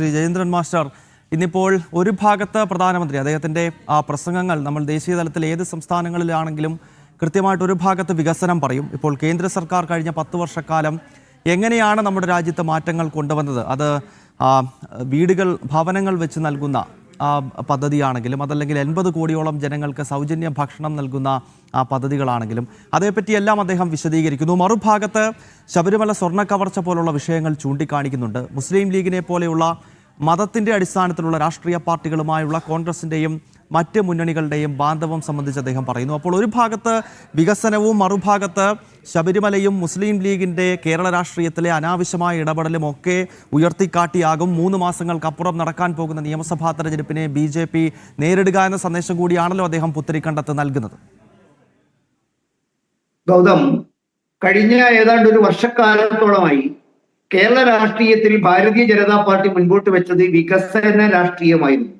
Shri Jayendran master, ഇന്നിപ്പോൾ ഒരു ഭാഗത്ത് പ്രധാനമന്ത്രി അദ്ദേഹത്തിൻ്റെ ആ പ്രസംഗങ്ങൾ നമ്മൾ ദേശീയ തലത്തിൽ ഏത് സംസ്ഥാനങ്ങളിലാണെങ്കിലും കൃത്യമായിട്ട് ഒരു ഭാഗത്ത് വികസനം പറയും. ഇപ്പോൾ കേന്ദ്ര സർക്കാർ കഴിഞ്ഞ 10 വർഷക്കാലം എങ്ങനെയാണ് നമ്മുടെ രാജ്യത്ത് മാറ്റങ്ങൾ കൊണ്ടുവന്നത്, അത് വീടുകൾ ഭവനങ്ങൾ വെച്ച് നൽകുന്ന പദ്ധതിയാണെങ്കിലും അതല്ലെങ്കിൽ 80 കോടിയോളം ജനങ്ങൾക്ക് സൗജന്യ ഭക്ഷണം നൽകുന്ന പദ്ധതികളാണെങ്കിലും അതേപ്പറ്റിയെല്ലാം അദ്ദേഹം വിശദീകരിക്കുന്നു. മറുഭാഗത്ത് ശബരിമല സ്വർണ്ണ കവർച്ച പോലുള്ള വിഷയങ്ങൾ ചൂണ്ടിക്കാണിക്കുന്നുണ്ട്. മുസ്ലിം ലീഗിനെ പോലെയുള്ള മതത്തിൻ്റെ അടിസ്ഥാനത്തിലുള്ള രാഷ്ട്രീയ പാർട്ടികളുമായുള്ള കോൺഗ്രസിൻ്റെയും മറ്റ് മുന്നണികളുടെയും ബാന്ധവം സംബന്ധിച്ച് അദ്ദേഹം പറയുന്നു. അപ്പോൾ ഒരു ഭാഗത്ത് വികസനവും മറുഭാഗത്ത് ശബരിമലയും മുസ്ലിം ലീഗിൻ്റെ കേരള രാഷ്ട്രീയത്തിലെ അനാവശ്യമായ ഇടപെടലും ഒക്കെ ഉയർത്തിക്കാട്ടിയാകും 3 മാസങ്ങൾക്കപ്പുറം നടക്കാൻ പോകുന്ന നിയമസഭാ തെരഞ്ഞെടുപ്പിനെ BJP നേരിടുക എന്ന സന്ദേശം കൂടിയാണല്ലോ അദ്ദേഹം പുത്തരിക്കണ്ടത്ത് നൽകുന്നത്. ഗൗതം, കഴിഞ്ഞ ഏതാണ്ട് ഒരു വർഷക്കാലത്തോളമായി കേരള രാഷ്ട്രീയത്തിൽ ഭാരതീയ ജനതാ പാർട്ടി മുൻപോട്ട് വെച്ചത് വികസന രാഷ്ട്രീയമായിരുന്നു.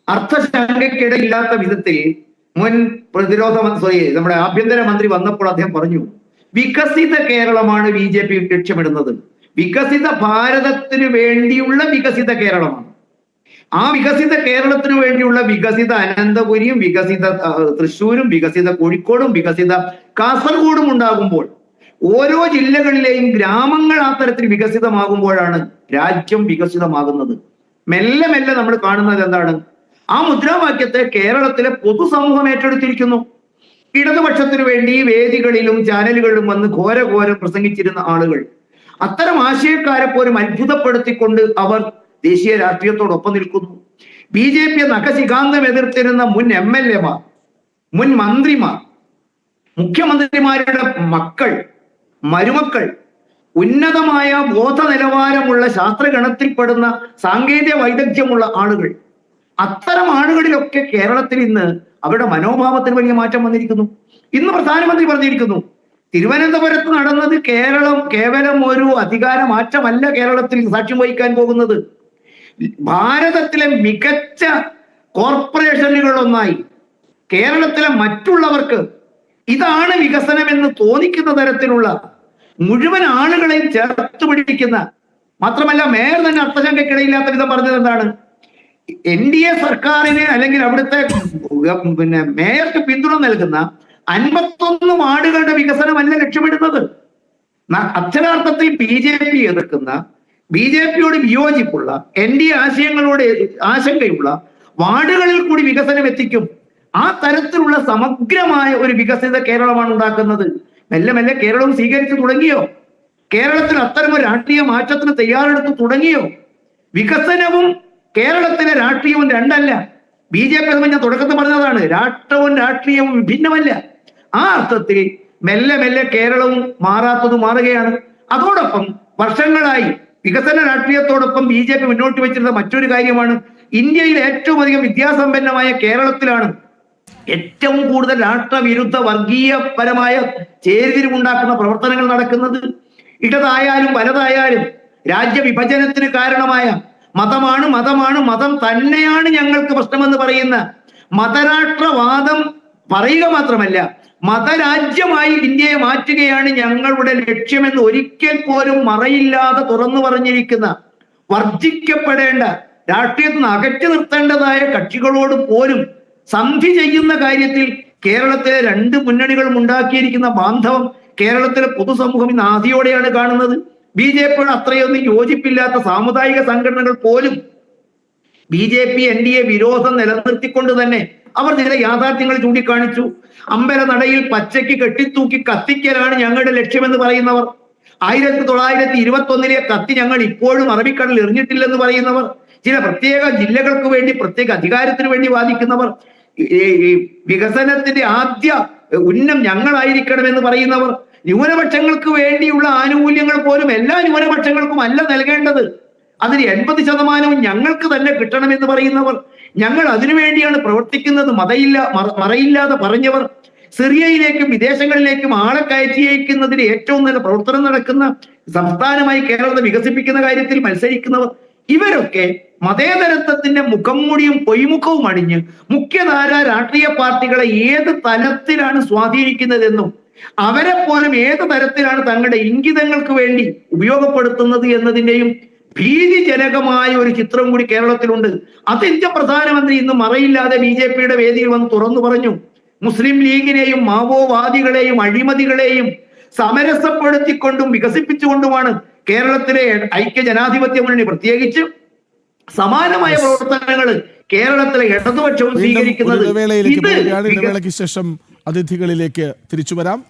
അർത്ഥശങ്കയ്ക്കിടയില്ലാത്ത വിധത്തിൽ മുൻ പ്രതിരോധ മന്ത്രി, നമ്മുടെ ആഭ്യന്തരമന്ത്രി വന്നപ്പോൾ അദ്ദേഹം പറഞ്ഞു, വികസിത കേരളമാണ് BJP ലക്ഷ്യമിടുന്നത്, വികസിത ഭാരതത്തിന് വേണ്ടിയുള്ള വികസിത കേരളമാണ്. ആ വികസിത കേരളത്തിന് വേണ്ടിയുള്ള വികസിത അനന്തപുരിയും വികസിത തൃശ്ശൂരും വികസിത കോഴിക്കോടും വികസിത കാസർഗോഡും ഉണ്ടാകുമ്പോൾ, ഓരോ ജില്ലകളിലെയും ഗ്രാമങ്ങൾ ആ തരത്തിൽ വികസിതമാകുമ്പോഴാണ് രാജ്യം വികസിതമാകുന്നത്. മെല്ലെ മെല്ലെ നമ്മൾ കാണുന്നത് എന്താണ്? ആ മുദ്രാവാക്യത്തെ കേരളത്തിലെ പൊതുസമൂഹം ഏറ്റെടുത്തിരിക്കുന്നു. ഇടതുപക്ഷത്തിനു വേണ്ടി വേദികളിലും ചാനലുകളിലും വന്ന് ഘോരഘോരം പ്രസംഗിച്ചിരുന്ന ആളുകൾ, അത്തരം ആശയക്കാരെ പോലും അത്ഭുതപ്പെടുത്തിക്കൊണ്ട് അവർ ദേശീയ രാഷ്ട്രീയത്തോടൊപ്പം നിൽക്കുന്നു. BJP നഖശിഖാന്തം എതിർത്തിരുന്ന മുൻ MLA മാർ, മുൻ മന്ത്രിമാർ, മുഖ്യമന്ത്രിമാരുടെ മക്കൾ, മരുമക്കൾ, ഉന്നതമായ ബോധ നിലവാരമുള്ള ശാസ്ത്രഗണത്തിൽപ്പെടുന്ന സാങ്കേതിക വൈദഗ്ധ്യമുള്ള ആളുകൾ, അത്തരം ആളുകളിലൊക്കെ കേരളത്തിൽ ഇന്ന് അവരുടെ മനോഭാവത്തിന് വലിയ മാറ്റം വന്നിരിക്കുന്നു. ഇന്ന് പ്രധാനമന്ത്രി പറഞ്ഞിരിക്കുന്നു, തിരുവനന്തപുരത്ത് നടന്നത് കേവലം ഒരു അധികാര മാറ്റമല്ല കേരളത്തിൽ സാക്ഷ്യം വഹിക്കാൻ പോകുന്നത്. ഭാരതത്തിലെ മികച്ച കോർപ്പറേഷനുകളൊന്നായി കേരളത്തിലെ മറ്റുള്ളവർക്ക് ഇതാണ് വികസനം എന്ന് തോന്നിക്കുന്ന തരത്തിലുള്ള മുഴുവൻ ആളുകളെയും ചേർത്ത് പിടിക്കുന്ന, മാത്രമല്ല മേയർ തന്നെ അർത്ഥശങ്കയ്ക്കിടയില്ലാത്ത വിധം പറഞ്ഞത് എന്താണ്? NDA സർക്കാരിന് അല്ലെങ്കിൽ അവിടുത്തെ മേയർക്ക് പിന്തുണ നൽകുന്ന 51 വാർഡുകളുടെ വികസനമല്ല ലക്ഷ്യമിടുന്നത്. അക്ഷരാർത്ഥത്തിൽ BJP എതിർക്കുന്ന, BJPയോട് വിയോജിപ്പുള്ള, NDA ആശയങ്ങളോട് ആശങ്കയുള്ള വാർഡുകളിൽ കൂടി വികസനം എത്തിക്കും. ആ തരത്തിലുള്ള സമഗ്രമായ ഒരു വികസിത കേരളമാണ് ഉണ്ടാക്കുന്നത്. മെല്ലെ മെല്ലെ കേരളവും സ്വീകരിച്ചു തുടങ്ങിയോ? കേരളത്തിൽ അത്തരമൊരു രാഷ്ട്രീയ മാറ്റത്തിന് തയ്യാറെടുത്ത് തുടങ്ങിയോ? വികസനവും കേരളത്തിലെ രാഷ്ട്രീയവും രണ്ടല്ല. BJP ഞാൻ തുടക്കത്തിൽ പറഞ്ഞതാണ്, രാഷ്ട്രവും രാഷ്ട്രീയവും വിഭിന്നമല്ല. ആ അർത്ഥത്തിൽ മെല്ലെ മെല്ലെ കേരളവും മാറാത്തത് മാറുകയാണ്. അതോടൊപ്പം വർഷങ്ങളായി വികസന രാഷ്ട്രീയത്തോടൊപ്പം BJP മുന്നോട്ട് വെച്ചിരുന്ന മറ്റൊരു കാര്യമാണ്, ഇന്ത്യയിൽ ഏറ്റവും അധികം വിദ്യാസമ്പന്നമായ കേരളത്തിലാണ് ഏറ്റവും കൂടുതൽ രാഷ്ട്രവിരുദ്ധ വർഗീയപരമായ ചേരിതിരിവുണ്ടാക്കുന്ന പ്രവർത്തനങ്ങൾ നടക്കുന്നത്. ഇടതായാലും വലതായാലും രാജ്യവിഭജനത്തിന് കാരണമായ മതം തന്നെയാണ് ഞങ്ങൾക്ക് പ്രശ്നമെന്ന് പറയുന്ന മതരാഷ്ട്രവാദം പറയുക മാത്രമല്ല, മതരാജ്യമായി ഇന്ത്യയെ മാറ്റുകയാണ് ഞങ്ങളുടെ ലക്ഷ്യമെന്ന് ഒരിക്കൽ പോലും മറയില്ലാതെ തുറന്നു പറഞ്ഞിരിക്കുന്ന, വർജിക്കപ്പെടേണ്ട, രാഷ്ട്രീയത്തിൽ നിന്ന് അകറ്റി നിർത്തേണ്ടതായ കക്ഷികളോട് പോലും സന്ധി ചെയ്യുന്ന കാര്യത്തിൽ കേരളത്തിലെ 2 മുന്നണികളും ഉണ്ടാക്കിയിരിക്കുന്ന ബാന്ധവം കേരളത്തിലെ പൊതുസമൂഹം ഇന്ന് ആദിയോടെയാണ് കാണുന്നത്. BJPയോട് അത്രയൊന്നും യോജിപ്പില്ലാത്ത സാമുദായിക സംഘടനകൾ പോലും BJP NDA വിരോധം നിലനിർത്തിക്കൊണ്ട് തന്നെ അവർ ചില യാഥാർത്ഥ്യങ്ങൾ ചൂണ്ടിക്കാണിച്ചു. അമ്പലനടയിൽ പച്ചയ്ക്ക് കെട്ടിത്തൂക്കി കത്തിക്കലാണ് ഞങ്ങളുടെ ലക്ഷ്യമെന്ന് പറയുന്നവർ, 1921 കത്തി ഞങ്ങൾ ഇപ്പോഴും അറബിക്കടലിൽ എറിഞ്ഞിട്ടില്ലെന്ന് പറയുന്നവർ, ചില പ്രത്യേക ജില്ലകൾക്ക് വേണ്ടി പ്രത്യേക അധികാരത്തിന് വേണ്ടി വാദിക്കുന്നവർ, വികസനത്തിന്റെ ആദ്യ ഉന്നം ഞങ്ങളായിരിക്കണമെന്ന് പറയുന്നവർ, ന്യൂനപക്ഷങ്ങൾക്ക് വേണ്ടിയുള്ള ആനുകൂല്യങ്ങൾ പോലും എല്ലാ ന്യൂനപക്ഷങ്ങൾക്കും അല്ല നൽകേണ്ടത്, അതിന് 80% ഞങ്ങൾക്ക് തന്നെ കിട്ടണമെന്ന് പറയുന്നവർ, ഞങ്ങൾ അതിനുവേണ്ടിയാണ് പ്രവർത്തിക്കുന്നത് മറയില്ലാതെ പറഞ്ഞവർ, സിറിയയിലേക്കും വിദേശങ്ങളിലേക്കും ആളെ കയറ്റിയേക്കുന്നതിന് ഏറ്റവും നല്ല പ്രവർത്തനം നടക്കുന്ന സംസ്ഥാനമായി കേരളത്തെ വികസിപ്പിക്കുന്ന കാര്യത്തിൽ മത്സരിക്കുന്നവർ, ഇവരൊക്കെ മതേതരത്വത്തിന്റെ മുഖം മൂടിയും പൊയ്മുഖവും അണിഞ്ഞ് മുഖ്യധാര രാഷ്ട്രീയ പാർട്ടികളെ ഏത് തലത്തിലാണ് സ്വാധീനിക്കുന്നതെന്നും അവരെ പോലും ഏത് തരത്തിലാണ് തങ്ങളുടെ ഇംഗിതങ്ങൾക്ക് വേണ്ടി ഉപയോഗപ്പെടുത്തുന്നത് എന്നതിന്റെയും ഭീതിജനകമായ ഒരു ചിത്രം കൂടി കേരളത്തിലുണ്ട്. അത് ഇന്ത്യ പ്രധാനമന്ത്രി ഇന്ന് മറയില്ലാതെ BJP-യുടെ വേദിയിൽ വന്ന് തുറന്നു പറഞ്ഞു. മുസ്ലിം ലീഗിനെയും മാവോവാദികളെയും അഴിമതികളെയും സമരസപ്പെടുത്തിക്കൊണ്ടും വികസിപ്പിച്ചുകൊണ്ടുമാണ് കേരളത്തിലെ ഐക്യ ജനാധിപത്യ മുന്നണി പ്രത്യേകിച്ച് സമാനമായ പ്രവർത്തനങ്ങൾ കേരളത്തിലെ ഇടതുപക്ഷവും സ്വീകരിക്കുന്നത്. ഇടവേളയ്ക്ക് ശേഷം അതിഥികളിലേക്ക് തിരിച്ചു വരാം.